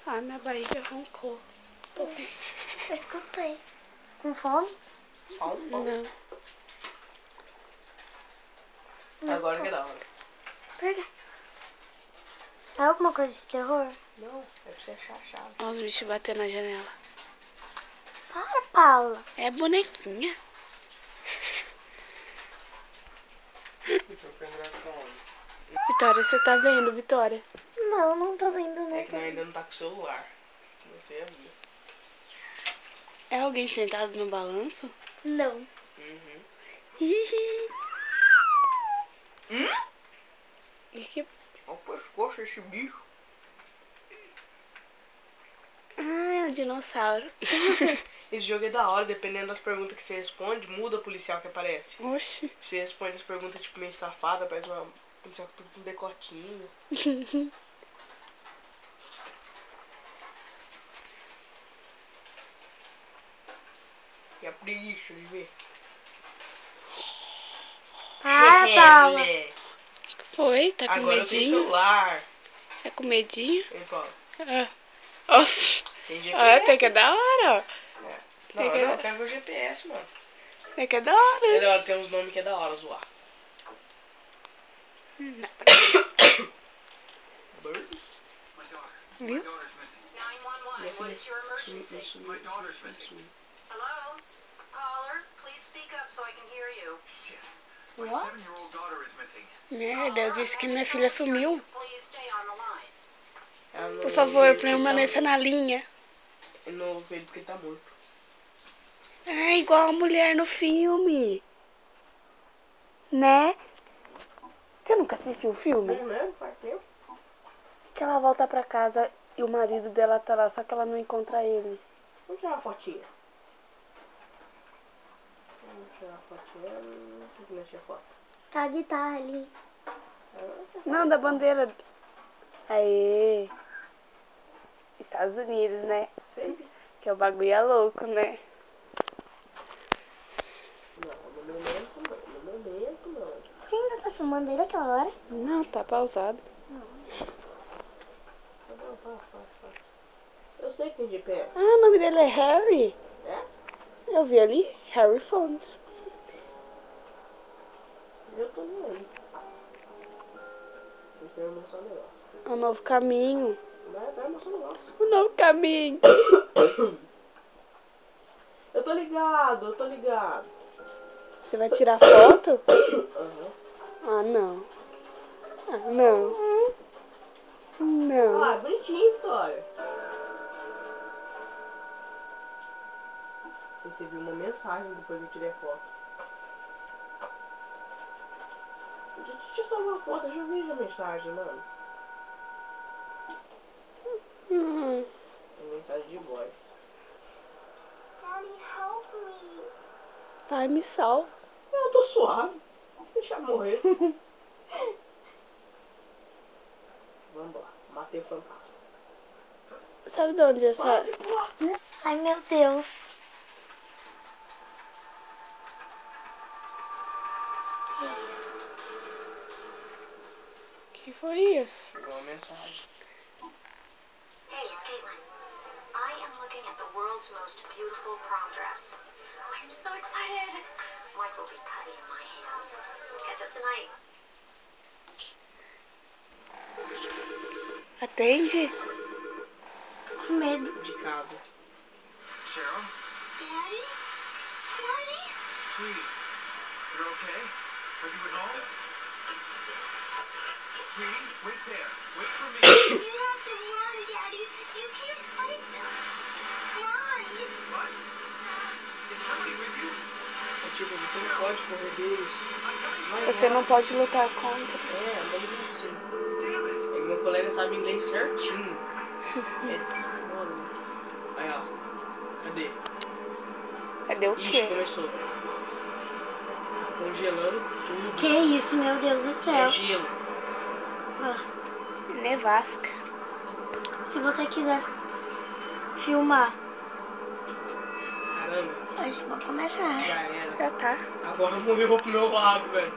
Ai, minha barriga roncou. Tô com... Eu escutei. Com fome? Não. Agora que é da hora. Por quê? É alguma coisa de terror? Não, é pra você achar a chave. Olha os bichos batendo na janela. Para, Paula. É bonequinha. Vitória, você tá vendo, Vitória? Não, não tô vendo É nada. que nós ainda não tá com o celular. Senão você ia ver. É alguém sentado no balanço? Não. Uhum. Hihi. Hum? Que... Olha o pescoço desse bicho. Ah, é um dinossauro. Esse jogo é da hora, dependendo das perguntas que você responde, muda o policial que aparece. Oxi. Você responde as perguntas tipo meio safada, parece uma policial com tudo com decotinho. E a preguiça de ver. Para, Paula. moleque. Foi? Tá com Agora eu tenho medinho? celular. Tá com medinho? Hein, Paulo? Ah. Nossa. Tem Ah, GPS. até que é da hora. É. Não, Tem que- eu quero ver o GPS, mano. Até que é da hora. É da hora, tem uns nomes que é da hora zoar. Não, pra ver. Viu? 911, what is your emergency? My daughter's missing. Hello? Caller, please speak up so I can hear you. Shit. My What? 7-year-old daughter is missing. Merda, eu disse que minha filha sumiu. Please stay on the line. Ela não Por favor, veio porque permaneça na linha. Ele não veio porque ele tá morto. É igual a mulher no filme. Né? Você nunca assistiu o filme? Não, né? Não faz tempo. Que ela volta pra casa e o marido dela tá lá, só que ela não encontra ele. Vamos tirar uma fotinha. Vamos tirar uma fotinha. Não tem que mexer a foto. Tá a guitarra ali. Não, da bandeira. Aê. Estados Unidos, né? Sempre. Que o bagulho é louco, né? Não, no momento não. No momento não. Você ainda tá filmando ele aquela hora? Não, tá pausado. Tá bom, faz. Eu sei que tem GPS. Ah, o nome dele é Harry. É? Eu vi ali, Harry Fontes. Eu tô nem aí. Eu quero mostrar um negócio. O novo caminho. Vai mostrar um negócio. O novo caminho. Eu tô ligado. Você vai tirar foto? Aham. Ah, não. Ah, não. Não. Ah, bonitinho, Vitória. Recebi uma mensagem depois que eu tirei a foto. Deixa eu salvar a foto, eu já vejo a mensagem, mano. É mensagem de voz. Daddy, help me. Ai, me salva. Eu tô suave. Deixa eu morrer. Vamos lá. Matei o fantasma. Sabe de onde é essa... Ai, meu Deus. Que isso? Que foi isso? Chegou uma mensagem. Hey, it's Caitlin. I am looking at the world's most beautiful prom dress. I'm so excited. Mike will be cutting in my hand. Catch up tonight. Atende? Com medo. De casa. Cheryl? Daddy? Daddy? Sweetie, you're okay? Are you at home? Sweetie, wait there. Wait for me. You have to run, Daddy. You can't fight them. Run. What? Is somebody with you? É tipo, você não pode correr deles. Vai Você embora. não pode lutar contra. É, mas assim. Damn it! É que meu colega sabe inglês certinho. É foda, mano. Aí, ó. Cadê? Cadê o Ixi, quê? começou. Congelando tudo. Que isso, meu Deus do É céu. gelo. Ah, Nevasca. se você quiser filmar, Caramba, a gente vai começar. já era. Já tá. Agora morreu pro meu lado, velho.